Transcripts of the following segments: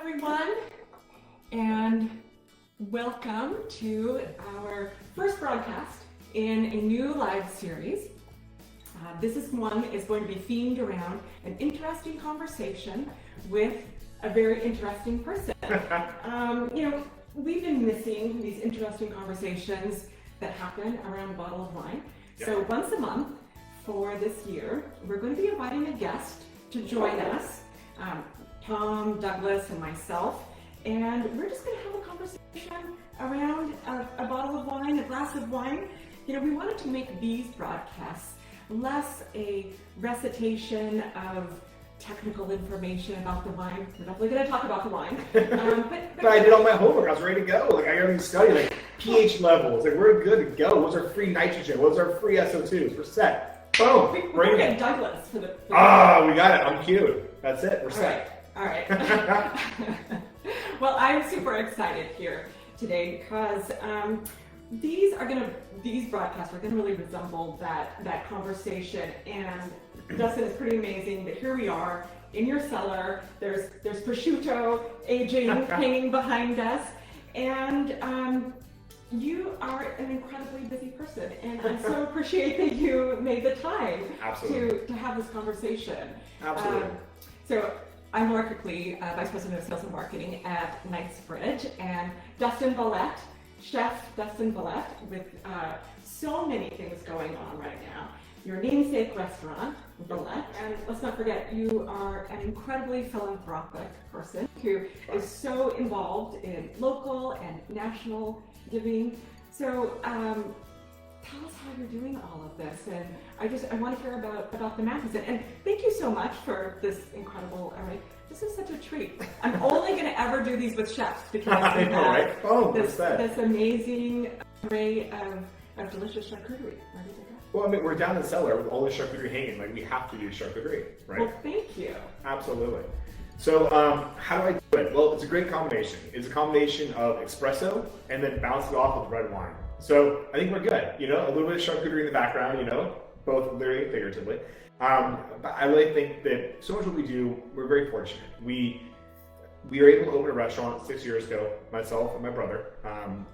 everyone, and welcome to our first broadcast in a new live series. This one is going to be themed around an interesting conversation with a very interesting person. We've been missing these interesting conversations that happen around a bottle of wine. Yeah. So once a month for this year, we're going to be inviting a guest to join us. Tom, Douglas, and myself, and we're just going to have a conversation around a bottle of wine, a glass of wine. We wanted to make these broadcasts less a recitation of technical information about the wine. We're definitely going to talk about the wine. But I did all my homework. I was ready to go. I got everything studied, pH levels. We're good to go. What's our free nitrogen? What's our free SO2s? We're set. Boom. Bring it. Douglas for the. We got it. I'm cued. That's it. We're set. All right. Well, I'm super excited here today because these broadcasts are going to really resemble that conversation. And Dustin, is pretty amazing that here we are in your cellar. There's prosciutto aging, hanging behind us, and you are an incredibly busy person, and I so appreciate that you made the time to have this conversation. Absolutely. So I'm Laura Kirkley, Vice President of Sales and Marketing at Knightsbridge, and Dustin Valette, Chef Dustin Valette, with so many things going on right now. Your namesake restaurant, Valette, and let's not forget, you are an incredibly philanthropic person who is so involved in local and national giving. So tell us how you're doing all of this, and I want to hear about the magazine. And thank you so much for this incredible array. This is such a treat. I'm only going to ever do these with chefs because I know, right? Oh, this amazing array of delicious charcuterie. Ready to go? Well, we're down in the cellar with all the charcuterie hanging. We have to do charcuterie, right? Well, thank you. Absolutely. So how do I do it? Well, it's a great combination. It's a combination of espresso and then bounce it off with red wine. So I think we're good. A little bit of charcuterie in the background, both literally and figuratively. But I really think that so much what we do, we're very fortunate. We were able to open a restaurant 6 years ago, myself and my brother,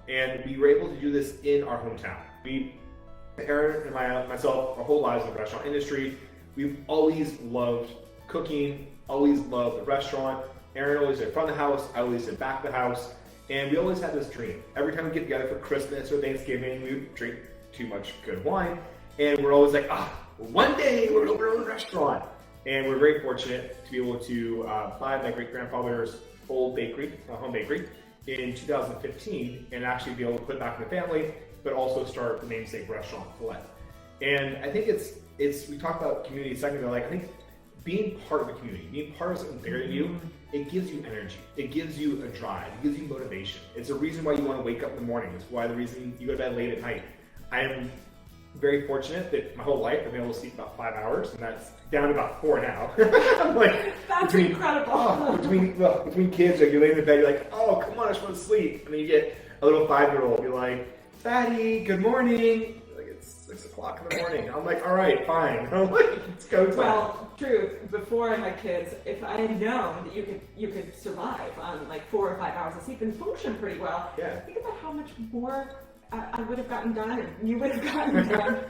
and we were able to do this in our hometown. Aaron and myself, our whole lives in the restaurant industry, we've always loved cooking, always loved the restaurant. Aaron always did front of the house, I always did back of the house, and we always had this dream. Every time we get together for Christmas or Thanksgiving, we would drink too much good wine, and we're always like, one day we're going to open our own restaurant. And we're very fortunate to be able to buy my great-grandfather's old bakery, home bakery, in 2015, and actually be able to put it back in the family, but also start the namesake restaurant, Valette. And I think we talked about community a second ago, I think being part of the community, being part of something bigger than you, it gives you energy, it gives you a drive, it gives you motivation. It's a reason why you want to wake up in the morning. It's why the reason you go to bed late at night. I am very fortunate that my whole life I've been able to sleep about 5 hours, and that's down to about 4 now. That's incredible. Between kids, you lay in the bed, you're like, oh, come on, I just want to sleep. And then you get a little 5-year-old, you're like, Daddy, good morning. It's 6 o'clock in the morning. I'm like, all right, fine. I'm like, it's go time. Well, true. Before I had kids, if I had known that you could survive on 4 or 5 hours of sleep and function pretty well, think about how much more I would have gotten done and you would have gotten done.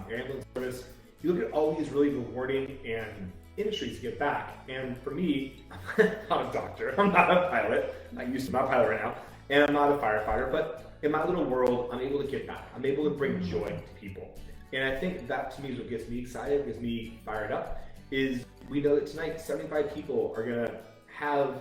Your ambulance service, you look at all these really rewarding and industries to get back. And for me, I'm not a doctor, I'm not a pilot. I used to be a pilot right now, and I'm not a firefighter, but in my little world, I'm able to give back. I'm able to bring joy to people. And I think that to me is what gets me excited, gets me fired up, is we know that tonight 75 people are gonna have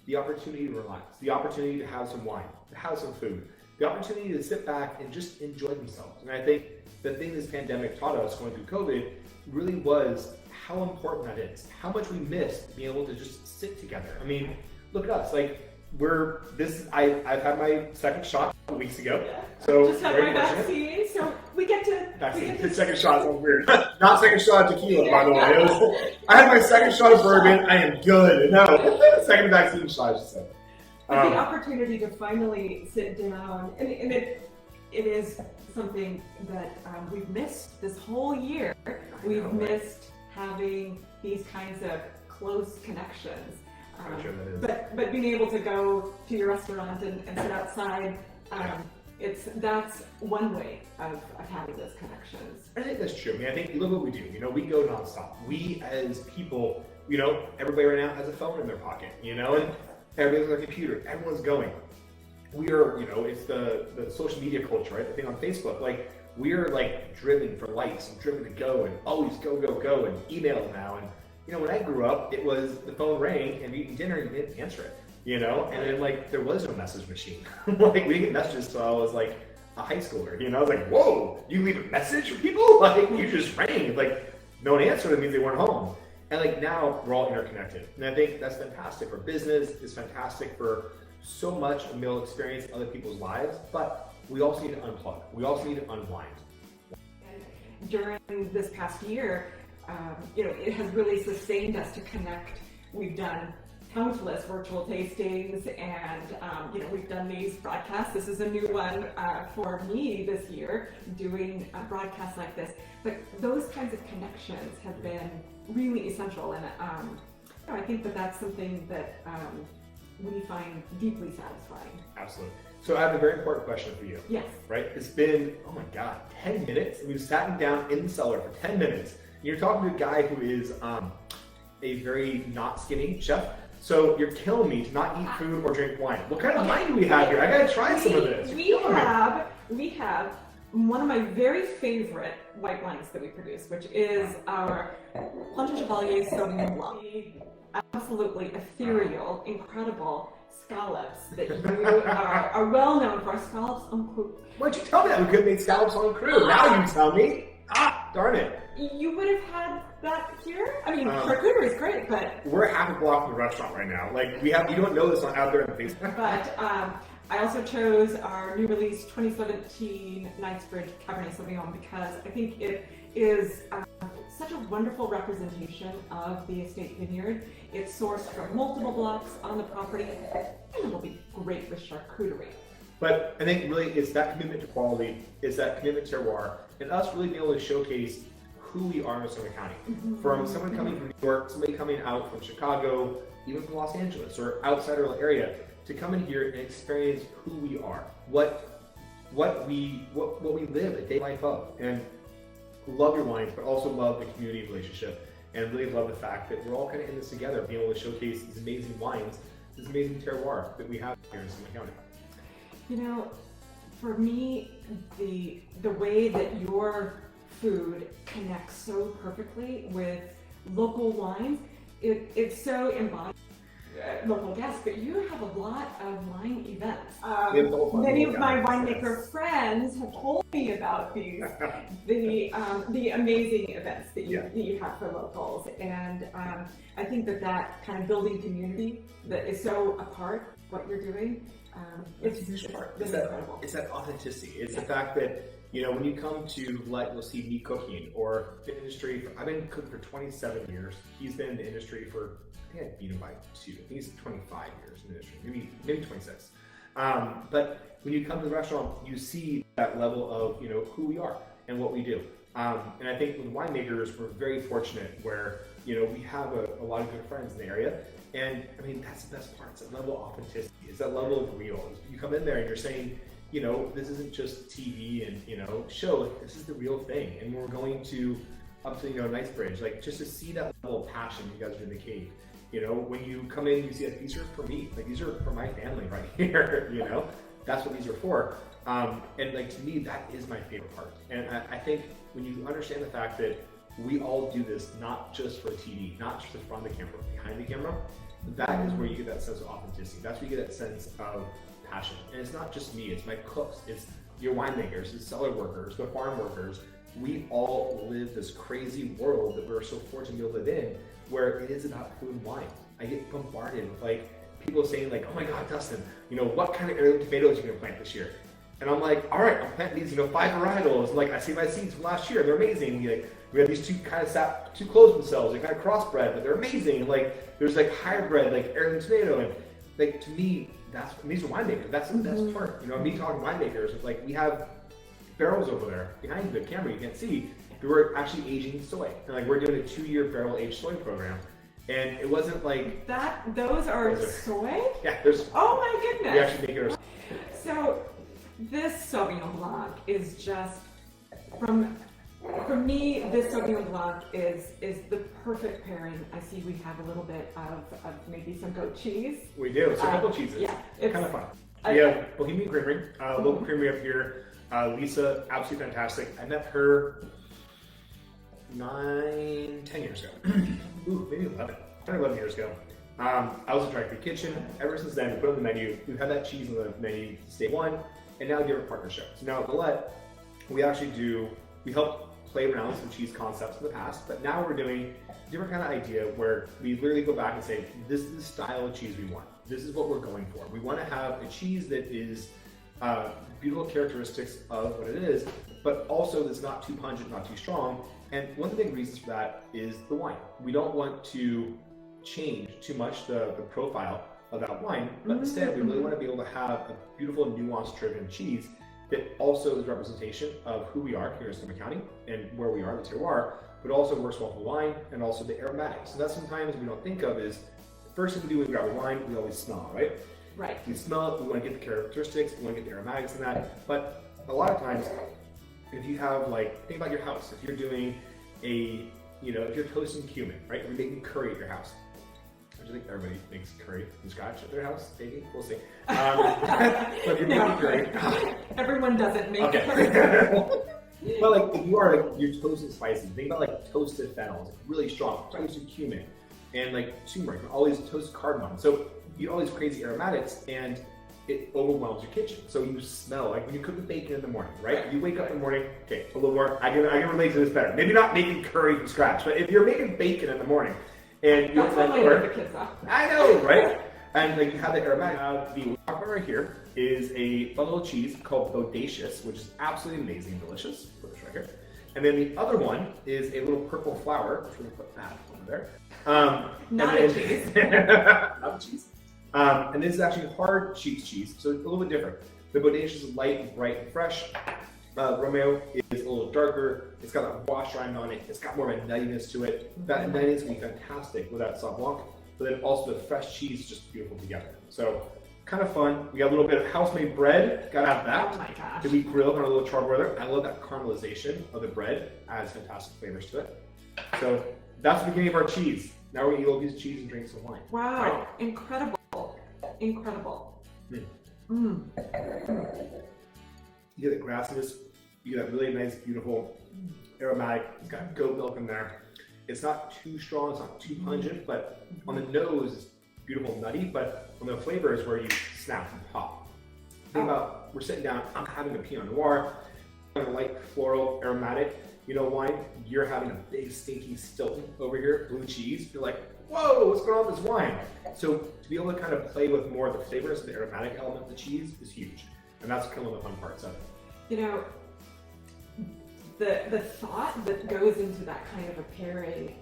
the opportunity to relax, the opportunity to have some wine, to have some food, the opportunity to sit back and just enjoy themselves. And I think the thing this pandemic taught us going through COVID really was how important that is, how much we missed being able to just sit together. Look at us, I've had my second shot a couple weeks ago. Yeah. So just had my vaccine, so we get to. The second shot sounds weird. Not second shot of tequila, by the way. I had my second shot of bourbon. I am good. No, second vaccine shot, I should say. The opportunity to finally sit down, and it is something that we've missed this whole year. We've missed having these kinds of close connections. I'm sure that is. But being able to go to your restaurant and sit outside, that's one way of having those connections. I think that's true. I mean, I think look what we do. We go nonstop. We as people, everybody right now has a phone in their pocket, and everybody's on a computer. Everyone's going. We are, it's the social media culture, right? The thing on Facebook, like we are like driven for likes and driven to go and always go and email now. And when I grew up, it was the phone rang and eating dinner and you didn't answer it, and then like there was no message machine. Like we didn't get messages till I was like a high schooler, I was like, whoa, you leave a message for people? Like you just rang, like no one answered, it means they weren't home. And like now we're all interconnected. And I think that's fantastic for business, it's fantastic for so much of meal experience in other people's lives, but we also need to unplug. We also need to unwind. And during this past year, it has really sustained us to connect. We've done countless virtual tastings and, we've done these broadcasts. This is a new one for me this year, doing broadcasts like this. But those kinds of connections have been really essential. And I think that's something that we find deeply satisfying. Absolutely. So I have a very important question for you. Yes. Right? It's been, 10 minutes. We've sat down in the cellar for 10 minutes. You're talking to a guy who is a very not skinny chef. So you're killing me to not eat food or drink wine. What kind of wine do we have here? I gotta try some of this. We have one of my very favorite white wines that we produce, which is our Planche Chevalier Sauvignon Blanc. Absolutely ethereal, incredible scallops that you are well known for. Scallops en croûte. Why'd you tell me that we could make scallops en croûte? Now you tell me. Darn it. You would have had that here? I mean, charcuterie is great, but... We're half a block from the restaurant right now. Like, you don't know this out there in the Facebook. But I also chose our new release 2017 Knightsbridge Cabernet Sauvignon because I think it is such a wonderful representation of the estate vineyard. It's sourced from multiple blocks on the property, and it will be great with charcuterie. But I think really it's that commitment to quality, it's that commitment to terroir, and us really being able to showcase who we are in Sonoma County. Mm-hmm. From someone coming from New York, somebody coming out from Chicago, even from Los Angeles or outside our area, to come in here and experience who we are, what we live a day life of, and love your wines, but also love the community relationship, and really love the fact that we're all kind of in this together, being able to showcase these amazing wines, this amazing terroir that we have here in Sonoma County. For me, the way that your food connects so perfectly with local wines, it's so embodied local guests, but you have a lot of wine events. Many of my winemaker friends have told me about these, the amazing events that you have for locals, and I think that kind of building community that is so a part of what you're doing. It's incredible. It's that authenticity. It's the fact that when you come to you'll see me cooking or the industry. I've been cooking for 27 years. He's been in the industry for, I think I beat him by 2. I think he's 25 years in the industry, maybe 26. But when you come to the restaurant, you see that level of who we are and what we do. And I think with winemakers, we're very fortunate where we have a lot of good friends in the area. And I mean, that's the best part. It's that level of authenticity. It's that level of real. You come in there and you're saying, this isn't just TV and, show. This is the real thing. And we're going to up to, Knightsbridge, like just to see that level of passion you guys are in the cave. When you come in, you see that these are for me. Like these are for my family right here. That's what these are for. And like to me, that is my favorite part. And I think when you understand the fact that we all do this not just for TV, not just in front of the camera, behind the camera, that is where you get that sense of authenticity. That's where you get that sense of passion. And it's not just me, it's my cooks, it's your winemakers, it's cellar workers, the farm workers. We all live this crazy world that we're so fortunate to live in, where it is about food and wine. I get bombarded with people saying oh my God, Dustin, what kind of heirloom tomatoes are you gonna plant this year? And I'm like, all right, I'm planting these, 5 varietals. Like I see my seeds from last year, they're amazing. We have these two clones themselves, they're kind of crossbred, but they're amazing. There's hybrid, heirloom tomato, and to me, these are winemakers. That's the best part. Me talking winemakers, we have barrels over there behind the camera you can't see. We're actually aging soy, and we're doing a 2-year barrel aged soy program. And it wasn't like those are soy? yeah, there's Oh my goodness. we actually make it ourselves. So this Sauvignon Blanc is just for me, this Sauvignon Blanc is the perfect pairing. I see we have a little bit of maybe some goat cheese. We do. It's a couple cheeses. Yeah, it's kind of fun. We have Bohemian Creamery, local creamery up here. Lisa, absolutely fantastic. I met her 10 years ago. Ooh, maybe 11. 10 or 11 years ago. I was attracted to the kitchen. Ever since then, we put it on the menu. We've had that cheese on the menu since day one, and now we have a partnership. So now at Valette, we help play around with some cheese concepts in the past, but now we're doing a different kind of idea where we literally go back and say, this is the style of cheese we want. This is what we're going for. We want to have a cheese that is beautiful characteristics of what it is, but also that's not too pungent, not too strong. And one of the big reasons for that is the wine. We don't want to change too much the profile of that wine, but instead we really want to be able to have a beautiful, nuance-driven cheese that also is a representation of who we are here in Sonoma County and where we are, the terroir, but also works well for wine and also the aromatics. So that's sometimes we don't think of is the first thing we do when we grab a wine, we always smell, right? Right. We smell it, we want to get the characteristics, we want to get the aromatics in that. But a lot of times, if you have think about your house. If you're doing if you're toasting cumin, right? You're making curry at your house. I think everybody makes curry from scratch at their house, maybe. We'll see. So if you're making curry. Everyone doesn't make curry. Well, if you are you're toasting spices, think about toasted fennel, it's really strong. Toasted cumin and turmeric, all these toasted cardamom. So you get all these crazy aromatics, and it overwhelms your kitchen. So you smell when you cook the bacon in the morning, right? You wake up in the morning. Okay, a little more. I can relate to this better. Maybe not making curry from scratch, but if you're making bacon in the morning. And you the kids up. I know, right? And you have the aromatic. The one right here is a fun little cheese called Bodacious, which is absolutely amazing and delicious. Put this right here. And then the other one is a little purple flower, which we're gonna put that over there. Not a cheese. Not a cheese. And this is actually hard sheep's cheese, so it's a little bit different. The Bodacious is light and bright and fresh. Romeo is a little darker. It's got a wash rind on it. It's got more of a nuttiness to it. That nuttiness would be fantastic with that Sauv Blanc. But then also the fresh cheese is just beautiful together. So kind of fun. We got a little bit of house-made bread. Gotta have that. Oh my gosh. To be grilled on a little charbroiler. I love that caramelization of the bread. Adds fantastic flavors to it. So that's the beginning of our cheese. Now we're gonna eat a little piece of cheese and drink some wine. Wow, right? Incredible. Incredible. You get the grassiness. You get that really nice, beautiful aromatic. It's got goat milk in there. It's not too strong, it's not too pungent, but on the nose, it's beautiful, nutty, but on the flavor is where you snap and pop. Think about, we're sitting down, I'm having a Pinot Noir, a light floral aromatic, wine, you're having a big stinky Stilton over here, blue cheese, you're like, whoa, what's going on with this wine? So to be able to kind of play with more of the flavors, the aromatic element of the cheese is huge. And that's kind of the fun parts of it. The thought that goes into that kind of a pairing,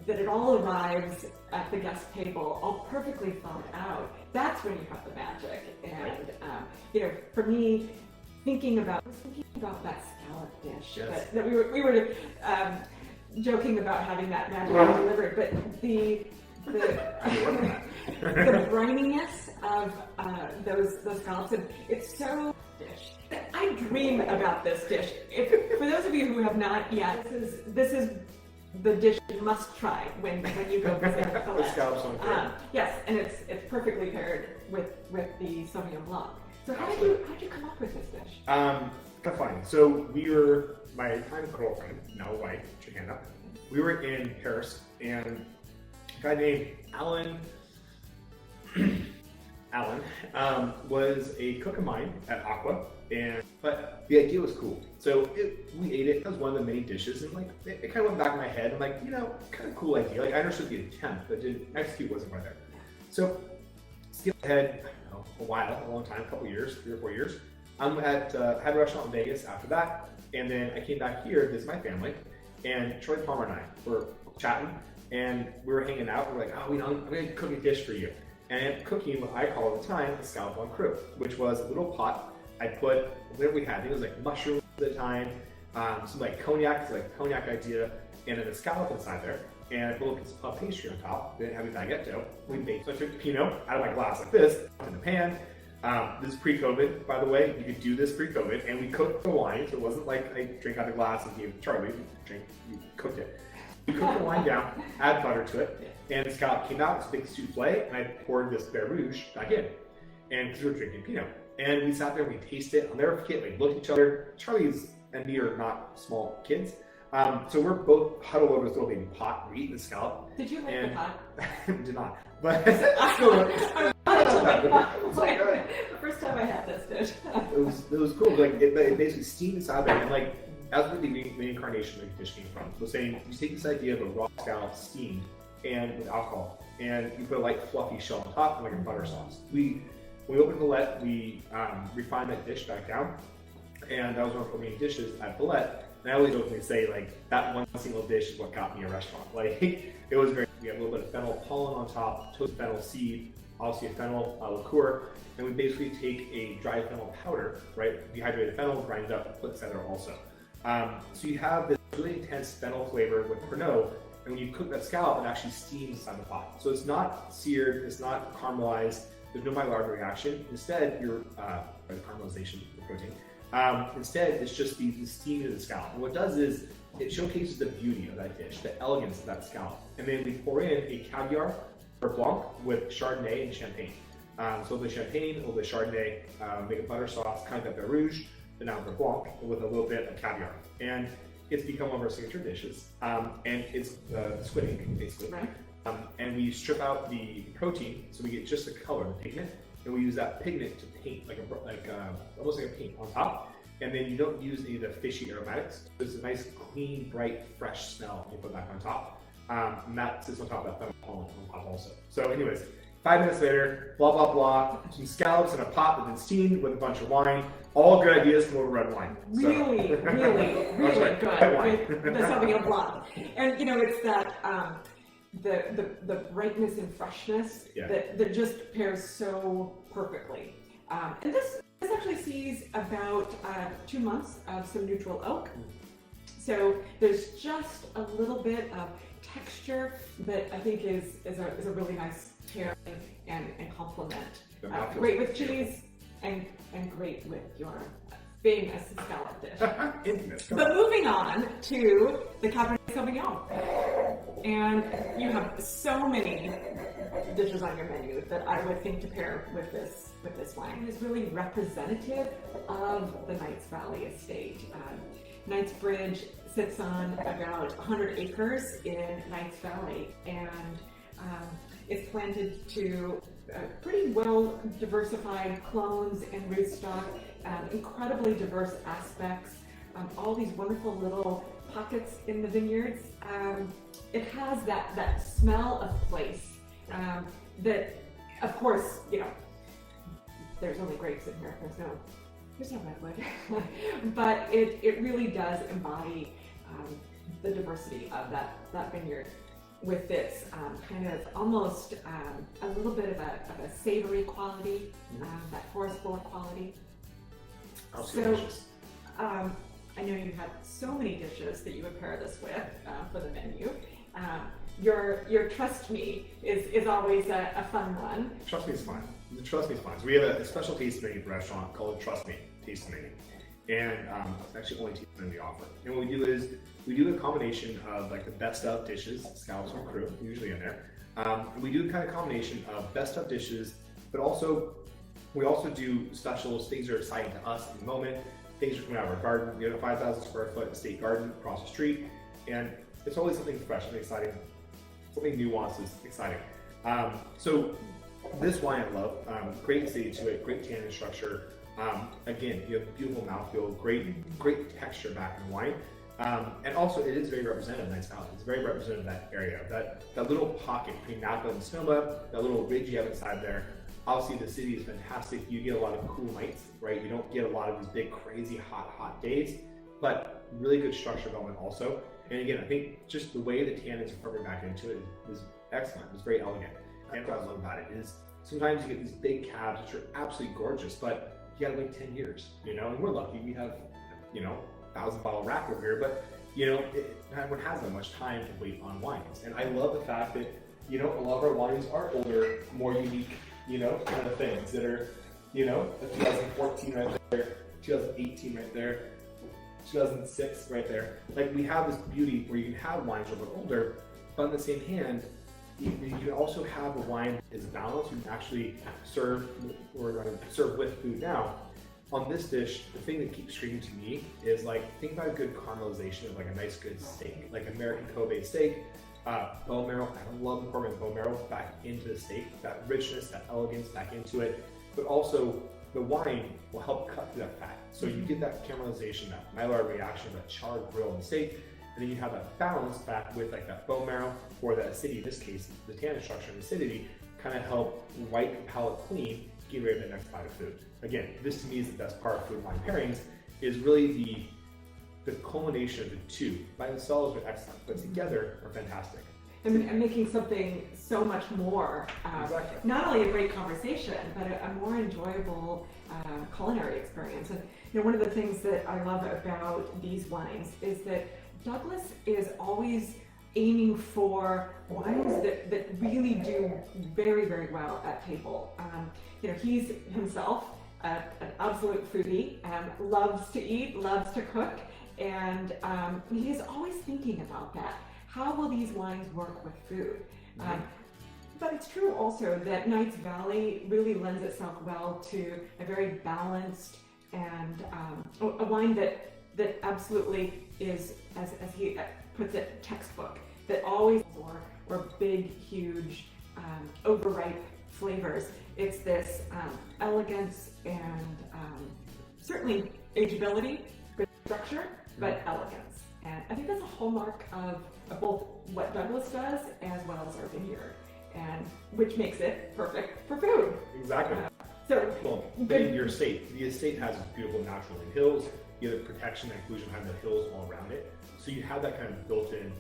that it all arrives at the guest table, all perfectly thought out, that's when you have the magic. And, for me, thinking about that scallop dish, yes. that we were joking about having that magic delivered, but the brininess of those scallops, and it's so dish. I dream about this dish. For those of you who have not yet, this is the dish you must try when you go visit The scallops on food. Yes, and it's perfectly paired with the Sauvignon Blanc. So how did you come up with this dish? Kind of funny. So my time girlfriend, now wife, put your hand up. We were in Paris, and a guy named Alan was a cook of mine at Aqua, but the idea was cool. So we ate it. It was one of the many dishes, and it kind of went back in my head. I'm like, kind of cool idea. I understood the attempt, but didn't execute wasn't right there. So skip ahead, a long time, a couple years, 3 or 4 years. I'm had a restaurant in Vegas after that, and then I came back here to visit my family, and Troy Palmer and I were chatting, and we were hanging out. We're like, I'm going to cook a dish for you. And cooking what I call at the time the Scallop Blanc Crew, which was a little pot. I put whatever we had. I think it was mushrooms at the time, some cognac. It's a cognac idea. and then a scallop inside there, and a little piece of puff pastry on top. Didn't have a baguette dough. We baked. So I took Pinot out of my glass like this, in the pan. This is pre-COVID, by the way. You could do this pre-COVID, and we cooked the wine, so it wasn't like I drank out of the glass and gave Charlie we cooked it. We cooked the wine down, add butter to it, and the scallop came out, this big souffle, and I poured this Bear Rouge back in, and because we were drinking Pinot. And we sat there, we tasted it. I'll never forget, we looked at each other. Charlie's and me are not small kids. So we're both huddled over this little baby pot, we're eating the scallop. Did you like the pot? Did not. But still, the first time I had this dish. it was cool. Like it basically steamed inside there, and like that's where the reincarnation of the dish came from. So saying you take this idea of a raw scallop steamed and with alcohol, and you put a light fluffy shell on top and like a butter sauce. When we opened Valette, we refined that dish back down, and that was one of our main dishes at Valette. And I always openly say, like, that one single dish is what got me a restaurant. Like, it was very, we had a little bit of fennel pollen on top, toasted fennel seed, obviously a fennel liqueur, and we basically take a dry fennel powder, right, dehydrated fennel, grind it up, put inside there also. So you have this really intense fennel flavor with Pernod, and when you cook that scallop, it actually steams inside the pot. So it's not seared, it's not caramelized, there's no Maillard reaction. Instead, you're, caramelization of the protein. Instead, it's just the steam of the scallop. And what it does is it showcases the beauty of that dish, the elegance of that scallop. And then we pour in a caviar or blanc with Chardonnay and champagne. So the champagne or the Chardonnay, make a butter sauce, kind of like the Rouge, but now the blanc with a little bit of caviar. And it's become one of our signature dishes. And it's squid ink, basically. Right. And we strip out the protein, so we get just the color, the pigment. And we use that pigment to paint, almost like a paint on top. And then you don't use any of the fishy aromatics. It's a nice, clean, bright, fresh smell you put back on top. And that sits on top of that fennel pollen on top also. So anyways, 5 minutes later, blah, blah, blah, some scallops in a pot that has been steamed with a bunch of wine. All good ideas from over red wine. So. Really good. That's something in a block. And you know, it's that, the brightness and freshness that just pairs so perfectly. And this actually sees about 2 months of some neutral oak. So there's just a little bit of texture that I think is a really nice pairing and complement. Great with cheese and great with your famous scallop dish. But moving on to the Cabernet Sauvignon. And you have so many dishes on your menu that I would think to pair with this wine. It is really representative of the Knights Valley estate. Knightsbridge sits on about 100 acres in Knights Valley, and it's planted to pretty well diversified clones and rootstock, incredibly diverse aspects, all these wonderful little pockets in the vineyards. It has that smell of place that, of course, you know, there's only grapes in here. There's no redwood, but it really does embody the diversity of that vineyard with this kind of almost a little bit of a savory quality, that forest floor quality. So, I know you have so many dishes that you would pair this with for the menu. Your Trust Me is always a fun one. Trust Me is fun. The Trust Me is fun. So we have a special taste menu restaurant called the Trust Me Taste Menu. And it's actually the only taste menu we offer. And what we do is we do a combination of like the best of dishes, scallops from crew, usually in there. We do kind of combination of best of dishes, but also we also do specials, things that are exciting to us in the moment. Things are coming out of our garden. We have a 5,000 square foot estate garden across the street, and it's always something fresh, something exciting, something nuanced is exciting. So this wine I love, great acidity to it, great tannin structure. Again, you have beautiful mouthfeel, great texture back in the wine. And also it is very representative of Knights Valley. It's very representative of that area, that little pocket between Napa and Sonoma, that little ridge you have inside there. Obviously the city is fantastic. You get a lot of cool nights, right? You don't get a lot of these big, crazy, hot days, but really good structure development also. And again, I think just the way the tannins are carving back into it is excellent. It's very elegant. And what I love about it is sometimes you get these big cabs, which are absolutely gorgeous, but you gotta wait 10 years, you know? And we're lucky, we have, 1,000 bottle rack over here, but not everyone has that much time to wait on wines. And I love the fact that, a lot of our wines are older, more unique, kind of things that are, a 2014 right there, 2018 right there, 2006 right there. Like, we have this beauty where you can have wines a little bit older, but on the same hand, you can also have a wine that is balanced. You can actually serve with food. Now, on this dish, the thing that keeps screaming to me is, like, think about a good caramelization of like a nice good steak, like American Kobe steak, bone marrow. I love incorporating bone marrow back into the steak, that richness, that elegance back into it, but also the wine will help cut through that fat. So you get that caramelization, that Maillard reaction, that charred grill in the steak, and then you have that balance back with like that bone marrow, or that acidity, in this case, the tannin structure and acidity, kind of help wipe the palate clean, get rid of the next bite of food. Again, this to me is the best part of food wine pairings, is really the culmination of the two. By themselves are excellent, but together are fantastic. And making something so much more, Exactly. not only a great conversation, but a more enjoyable culinary experience. And one of the things that I love about these wines is that Douglas is always aiming for wines that really do very, very well at table. He's himself an absolute foodie, loves to eat, loves to cook, and he's always thinking about that. How will these wines work with food? But it's true also that Knights Valley really lends itself well to a very balanced and a wine that absolutely is, as he puts it, textbook, that always or big, huge, overripe flavors. It's this elegance and certainly ageability, good structure, but elegance. And I think that's a hallmark of both what Douglas does as well as our vineyard, and which makes it perfect for food. Exactly. Your estate. The estate has beautiful natural hills. You have the protection and inclusion behind the hills all around it. So you have that kind of built-in,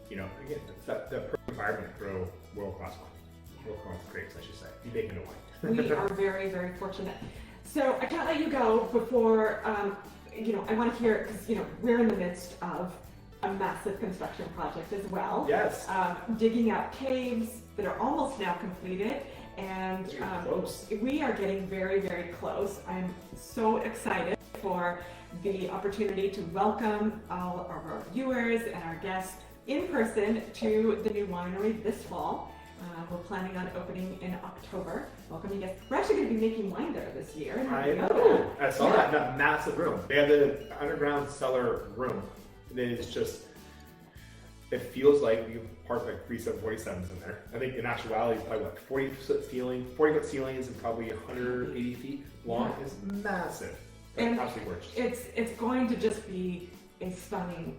again, it's that perfect environment to grow world-class wine. World-class grapes, I should say. You make it a wine. We are very, very fortunate. So I can't let you go before, I want to hear, because, we're in the midst of a massive construction project as well. Yes. Digging out caves that are almost now completed, and we are getting very, very close. I'm so excited for the opportunity to welcome all of our viewers and our guests in person to the new winery this fall. We're planning on opening in October. Welcome, you guys. We're actually going to be making wine there this year. I know. I saw that massive room. They have the underground cellar room. And it's just, it feels like you park like 3 747s in there. I think in actuality, it's probably 40-foot ceilings and probably 180 feet long. It's massive. And absolutely gorgeous. It's going to just be a stunning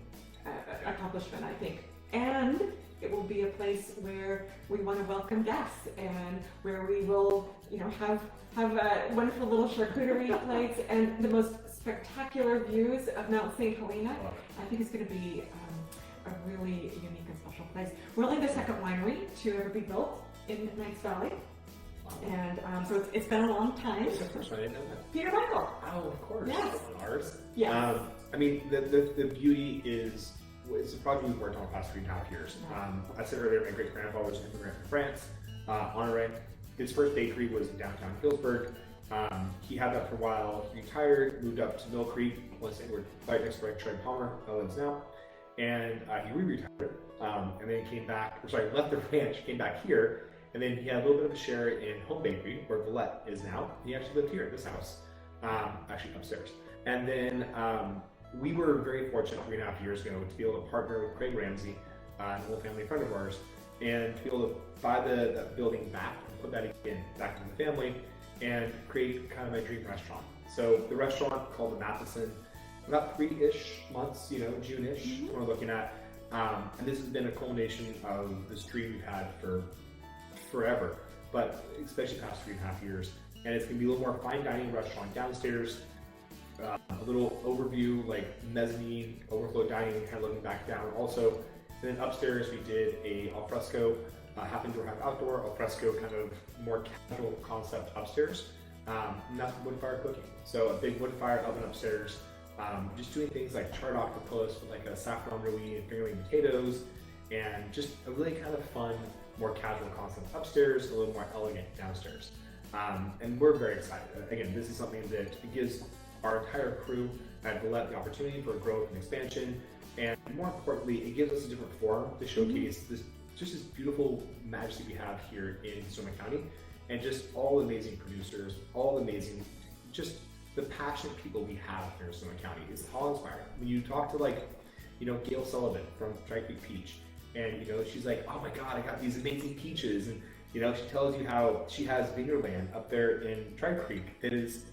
accomplishment, I think. And it will be a place where we want to welcome guests, and where we will, have wonderful little charcuterie plates and the most spectacular views of Mount St. Helena. I think it's going to be a really unique and special place. We're only the second winery to ever be built in Knights Valley. And so it's been a long time. What's the first one? I didn't know that. Peter Michael. Oh, of course. Yes. Ours. Yes. I mean, the beauty is, it's a project we've worked on the past 3.5 years. I said earlier, my great-grandfather was an immigrant from France, Honoré. His first bakery was in downtown Healdsburg. He had that for a while, retired, moved up to Mill Creek, we're right next to where Troy Palmer lives now, and he re-retired, and then he came back, left the ranch, came back here, and then he had a little bit of a share in home bakery, where Valette is now. He actually lived here at this house, actually upstairs. And then we were very fortunate 3.5 years ago to be able to partner with Craig Ramsey, an old family friend of ours, and to be able to buy that building back and put that again back into the family and create kind of my dream restaurant. So the restaurant called the Matheson, about 3-ish months, June-ish, we're looking at. And this has been a culmination of this dream we've had for forever, but especially the past 3.5 years. And it's gonna be a little more fine dining restaurant downstairs, a little overview, like mezzanine, overflow dining, kind of looking back down also. And then upstairs we did a alfresco, half indoor, half outdoor, alfresco kind of more casual concept upstairs. And that's wood fire cooking. So a big wood fire oven upstairs, just doing things like charred octopus with like a saffron roux and fingerling potatoes, and just a really kind of fun, more casual concept upstairs, a little more elegant downstairs. And we're very excited. Again, this is something that gives our entire crew at Valette the opportunity for growth and expansion, and more importantly, it gives us a different forum to showcase this beautiful majesty we have here in Sonoma County, and just all the amazing producers, all the amazing, just the passionate people we have here in Sonoma County. It's all inspiring. When you talk to Gail Sullivan from Tri Creek Peach, and she's like, oh my God, I got these amazing peaches, and she tells you how she has vineyard land up there in Tri Creek that is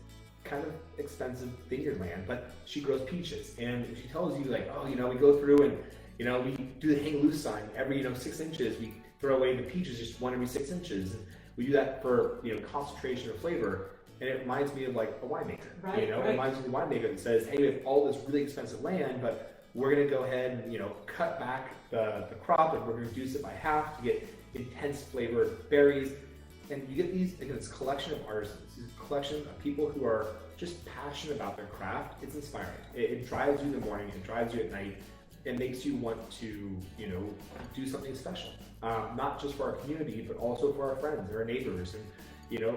kind of expensive vineyard land, but she grows peaches, and she tells you like, oh, we go through and we do the hang loose sign every 6 inches. We throw away the peaches just 1 every 6 inches. And we do that for concentration of flavor, and it reminds me of like a winemaker. Right, It reminds me of a winemaker that says, hey, we have all this really expensive land, but we're going to go ahead and cut back the crop, and we're going to reduce it by half to get intense flavored berries. And you get these, again, this collection of artisans, this collection of people who are just passionate about their craft. It's inspiring. It drives you in the morning, it drives you at night. It makes you want to, do something special. Not just for our community, but also for our friends and our neighbors, and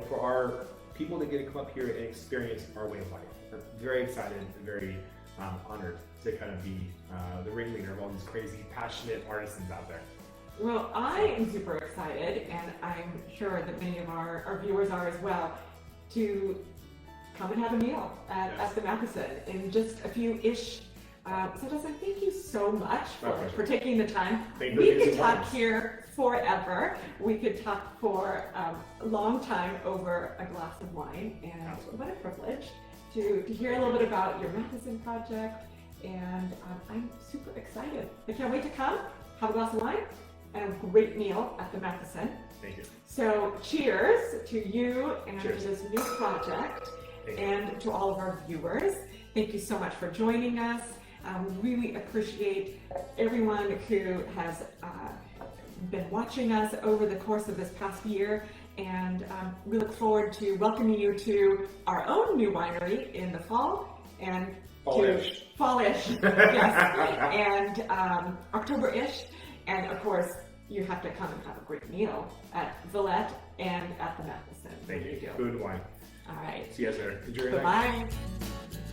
for our people that get to come up here and experience our way of life. I'm very excited and very honored to kind of be the ringleader of all these crazy, passionate artisans out there. Well, I am super excited, and I'm sure that many of our viewers are as well, to come and have a meal at the Matheson in just a few-ish. So Dustin, thank you so much for taking the time. We could talk here forever. We could talk for a long time over a glass of wine, and what a privilege to hear a little bit about your Matheson project, and I'm super excited. I can't wait to come, have a glass of wine, and a great meal at the Matheson. Thank you. So cheers to you and cheers. to this new project, and to all of our viewers. Thank you so much for joining us. We really appreciate everyone who has been watching us over the course of this past year, and we look forward to welcoming you to our own new winery in the fall, and Fallish, yes, and October-ish, and of course you have to come and have a great meal at Valette and at the Matheson. Thank you. Food and wine. All right. See you guys later. Enjoy your night. Bye-bye.